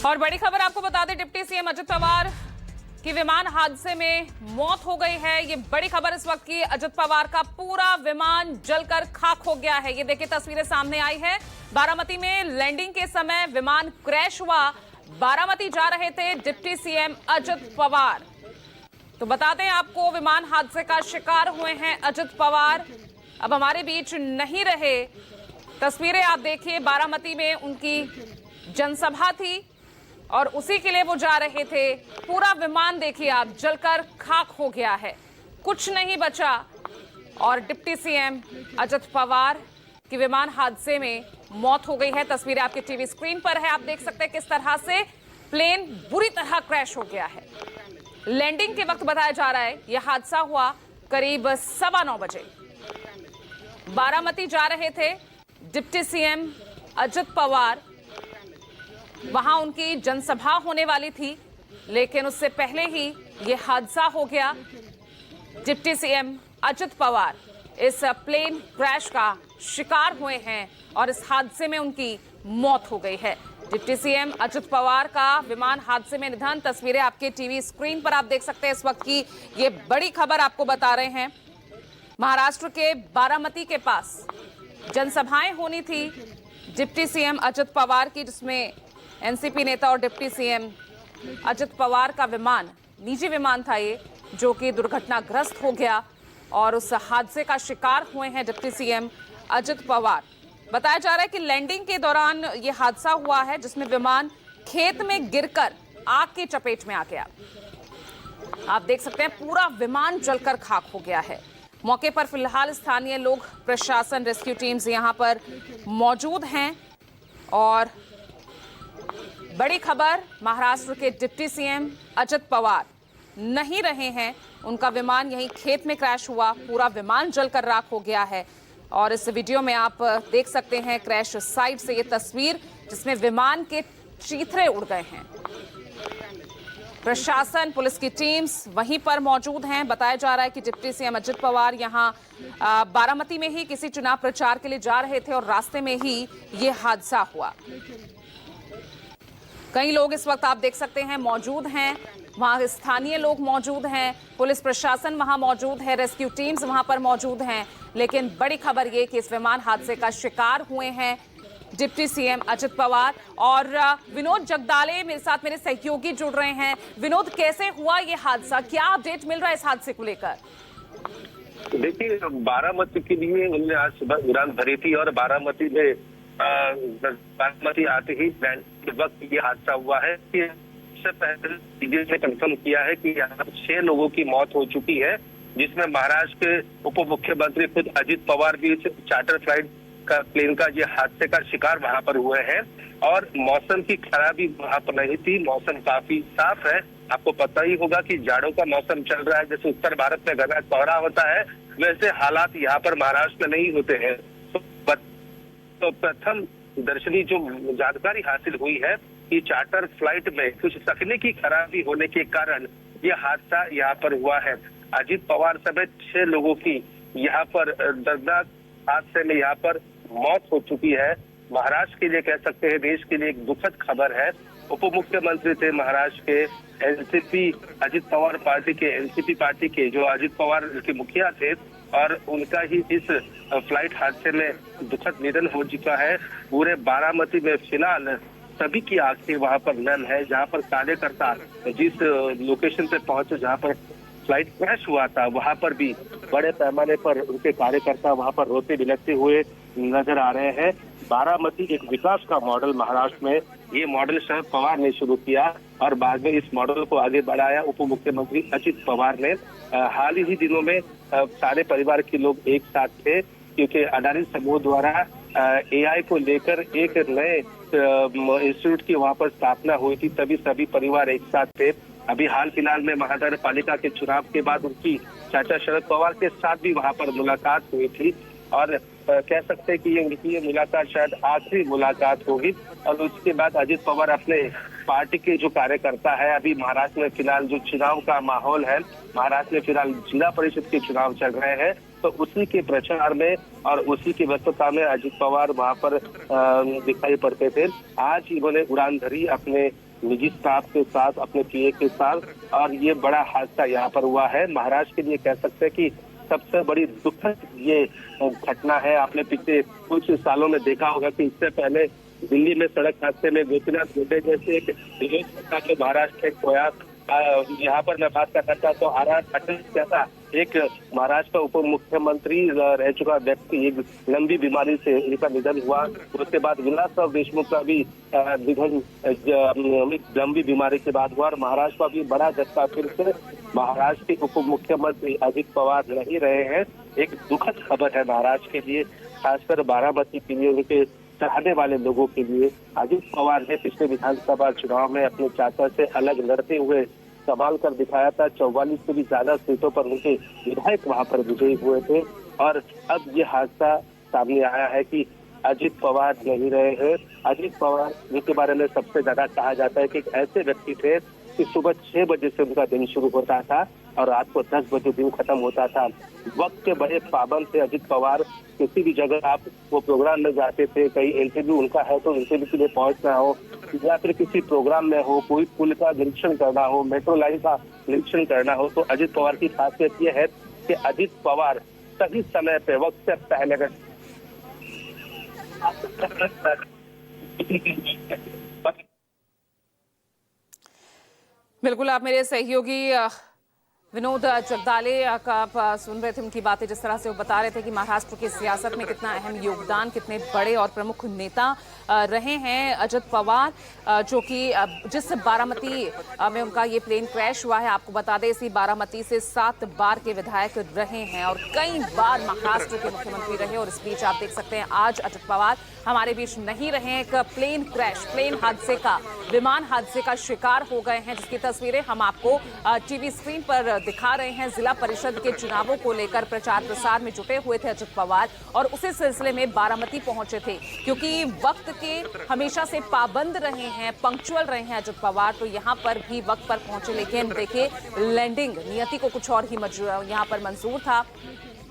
और बड़ी खबर आपको बता दें, डिप्टी सीएम अजित पवार की विमान हादसे में मौत हो गई है। ये बड़ी खबर इस वक्त की। अजित पवार का पूरा विमान जलकर खाक हो गया है। ये देखिए तस्वीरें सामने आई है। बारामती में लैंडिंग के समय विमान क्रैश हुआ। बारामती जा रहे थे डिप्टी सीएम अजित पवार। तो बताते हैं आपको, विमान हादसे का शिकार हुए हैं अजित पवार। अब हमारे बीच नहीं रहे। तस्वीरें आप देखिए, बारामती में उनकी जनसभा थी और उसी के लिए वो जा रहे थे। पूरा विमान देखिए आप, जलकर खाक हो गया है, कुछ नहीं बचा। और डिप्टी सीएम अजित पवार की विमान हादसे में मौत हो गई है। तस्वीरें आपके टीवी स्क्रीन पर है। आप देख सकते हैं किस तरह से प्लेन बुरी तरह क्रैश हो गया है। लैंडिंग के वक्त बताया जा रहा है यह हादसा हुआ करीब 9:15 बजे। बारामती जा रहे थे डिप्टी सीएम अजित पवार। वहां उनकी जनसभा होने वाली थी, लेकिन उससे पहले ही यह हादसा हो गया। डिप्टी सीएम अजित पवार इस प्लेन क्रैश का शिकार हुए हैं और इस हादसे में उनकी मौत हो गई है। डिप्टी सीएम अजित पवार का विमान हादसे में निधन। तस्वीरें आपके टीवी स्क्रीन पर आप देख सकते हैं इस वक्त की। ये बड़ी खबर आपको बता रहे हैं। महाराष्ट्र के बारामती के पास जनसभाएं होनी थी डिप्टी सीएम अजित पवार की, जिसमें एनसीपी नेता और डिप्टी सीएम अजित पवार का विमान, निजी विमान था ये, जो कि दुर्घटनाग्रस्त हो गया और उस हादसे का शिकार हुए हैं डिप्टी सीएम अजित पवार। बताया जा रहा है कि लैंडिंग के दौरान ये हादसा हुआ है, जिसमें विमान खेत में गिरकर आग की चपेट में आ गया। आप देख सकते हैं पूरा विमान जलकर खाक हो गया है। मौके पर फिलहाल स्थानीय लोग, प्रशासन, रेस्क्यू टीम्स यहां पर मौजूद हैं। और बड़ी खबर, महाराष्ट्र के डिप्टी सीएम अजित पवार नहीं रहे हैं। उनका विमान यहीं खेत में क्रैश हुआ, पूरा विमान जलकर राख हो गया है। और इस वीडियो में आप देख सकते हैं क्रैश साइट से ये तस्वीर, जिसमें विमान के चीथड़े उड़ गए हैं। प्रशासन, पुलिस की टीम्स वहीं पर मौजूद हैं। बताया जा रहा है कि डिप्टी सीएम अजित पवार यहां बारामती में ही किसी चुनाव प्रचार के लिए जा रहे थे और रास्ते में ही ये हादसा हुआ। कई लोग इस वक्त आप देख सकते हैं मौजूद हैं, वहां स्थानीय लोग मौजूद हैं, पुलिस प्रशासन वहां मौजूद है, रेस्क्यू टीम्स वहां पर मौजूद हैं। लेकिन बड़ी खबर ये कि इस विमान हादसे का शिकार हुए हैं डिप्टी सीएम अजित पवार। और विनोद जगदाले मेरे साथ, मेरे सहयोगी जुड़ रहे हैं। विनोद, कैसे हुआ ये हादसा, क्या अपडेट मिल रहा है इस हादसे को लेकर? देखिए, बारामती के लिए उन्होंने आज सुबह उड़ान भरी थी और बारामती में बारामती आते ही के वक्त ये हादसा हुआ है। इससे पहले सीडीए ने कंफर्म किया है कि यहाँ 6 लोगों की मौत हो चुकी है, जिसमें महाराष्ट्र के उप मुख्यमंत्री खुद अजित पवार भी चार्टर फ्लाइट का प्लेन का ये हादसे का शिकार वहां पर हुए हैं। और मौसम की खराबी वहां पर नहीं थी, मौसम काफी साफ है। आपको पता ही होगा कि जाड़ों का मौसम चल रहा है। जैसे उत्तर भारत में घना कोहरा होता है, वैसे हालात यहाँ पर महाराष्ट्र में नहीं होते हैं। तो प्रथम दर्शनी जो जानकारी हासिल हुई है कि चार्टर फ्लाइट में कुछ तकनीकी खराबी होने के कारण ये हादसा यहाँ पर हुआ है। अजित पवार समेत 6 लोगों की यहाँ पर दर्दनाक हादसे में यहाँ पर मौत हो चुकी है। महाराष्ट्र के लिए कह सकते हैं, देश के लिए एक दुखद खबर है। उप मुख्यमंत्री थे महाराष्ट्र के एनसीपी अजित पवार पार्टी के, एनसीपी पार्टी के, जो अजित पवार के मुखिया थे, और उनका ही इस फ्लाइट हादसे में दुखद निधन हो चुका है। पूरे बारामती में फिलहाल सभी की आंखें वहां पर नम है। जहां पर कार्यकर्ता जिस लोकेशन पे पहुंचे, जहां पर फ्लाइट क्रैश हुआ था, वहां पर भी बड़े पैमाने पर उनके कार्यकर्ता वहां पर रोते बिलखते हुए नजर आ रहे हैं। बारामती एक विकास का मॉडल महाराष्ट्र में, ये मॉडल शरद पवार ने शुरू किया और बाद में इस मॉडल को आगे बढ़ाया उप मुख्यमंत्री अजित पवार ने। हाल ही दिनों में सारे परिवार के लोग एक साथ थे, क्योंकि अडानी समूह द्वारा एआई को लेकर एक नए इंस्टीट्यूट की वहां पर स्थापना हुई थी, तभी सभी परिवार एक साथ थे। अभी हाल फिलहाल में महानगर पालिका के चुनाव के बाद उनकी चाचा शरद पवार के साथ भी वहां पर मुलाकात हुई थी और कह सकते हैं कि ये मुलाकात शायद आखिरी मुलाकात होगी। और उसके बाद अजित पवार अपने पार्टी के जो कार्यकर्ता है, अभी महाराष्ट्र में फिलहाल जो चुनाव का माहौल है, महाराष्ट्र में फिलहाल जिला परिषद के चुनाव चल रहे हैं, तो उसी के प्रचार में और उसी की व्यस्तता में अजित पवार वहां पर दिखाई पड़ते थे। आज इन्होंने उड़ान भरी अपने निजी स्टाफ के साथ, अपने पीए के साथ, और ये बड़ा हादसा यहाँ पर हुआ है। महाराष्ट्र के लिए कह सकते हैं कि सबसे बड़ी दुखद ये घटना है। आपने पिछले कुछ सालों में देखा होगा कि इससे पहले दिल्ली में सड़क हादसे में गोपीनाथ मुंडे जैसे एक विरोध के महाराष्ट्र के प्रयास, यहाँ पर मैं बात करना चाहता हूँ आर पाटिल जैसा एक महाराष्ट्र का उप मुख्यमंत्री रह चुका व्यक्ति, एक लंबी बीमारी से इनका निधन हुआ। उसके बाद विलासराव देशमुख का भी निधन लंबी बीमारी के बाद हुआ। और महाराष्ट्र का भी बड़ा झटका फिर से महाराष्ट्र के उप मुख्यमंत्री अजित पवार नहीं रहे हैं। एक दुखद खबर है महाराष्ट्र के लिए, खासकर बारामती के लिए, उनके चाहने वाले लोगों के लिए। अजित पवार ने पिछले विधानसभा चुनाव में अपने चाचा से अलग लड़ते हुए संभाल कर दिखाया था। 44 से भी ज्यादा सीटों पर उनके विधायक वहां पर विजयी हुए थे। और अब ये हादसा सामने आया है कि अजित पवार नहीं रहे हैं। अजित पवार जिनके बारे में सबसे ज्यादा कहा जाता है कि एक ऐसे व्यक्ति थे कि सुबह 6 बजे से उनका दिन शुरू होता था और रात को 10 बजे दिन खत्म होता था। वक्त के बड़े पाबंद थे अजित पवार। किसी भी जगह आप वो प्रोग्राम में जाते थे, कहीं इंटरव्यू उनका है तो इंटरव्यू के लिए पहुंचना हो, या फिर किसी प्रोग्राम में हो, कोई पुल का निरीक्षण करना हो, मेट्रो लाइन का निरीक्षण करना हो, तो अजित पवार की खासियत यह है कि अजित पवार सही समय पे वक्त से पहले बिल्कुल, आप मेरे सहयोगी विनोद जगदाले का आप सुन रहे थे उनकी बातें, जिस तरह से वो बता रहे थे कि महाराष्ट्र की सियासत में कितना अहम योगदान, कितने बड़े और प्रमुख नेता रहे हैं अजित पवार, जो कि जिस बारामती में उनका ये प्लेन क्रैश हुआ है, आपको बता दें इसी बारामती से 7 बार के विधायक रहे हैं और कई बार महाराष्ट्र के मुख्यमंत्री रहे। और इस बीच आप देख सकते हैं आज अजित पवार हमारे बीच नहीं रहे। एक प्लेन क्रैश, प्लेन हादसे का, विमान हादसे का शिकार हो गए हैं, जिसकी तस्वीरें हम आपको टीवी स्क्रीन पर दिखा रहे हैं। जिला परिषद के चुनावों को लेकर प्रचार प्रसार में जुटे हुए थे अजित पवार और उसी सिलसिले में बारामती पहुंचे थे, क्योंकि वक्त के हमेशा से पाबंद रहे हैं, पंक्चुअल रहे हैं अजित पवार, तो यहां पर भी वक्त पर पहुंचे। लेकिन देखिए, लैंडिंग नियति को कुछ और ही यहाँ पर मंजूर था।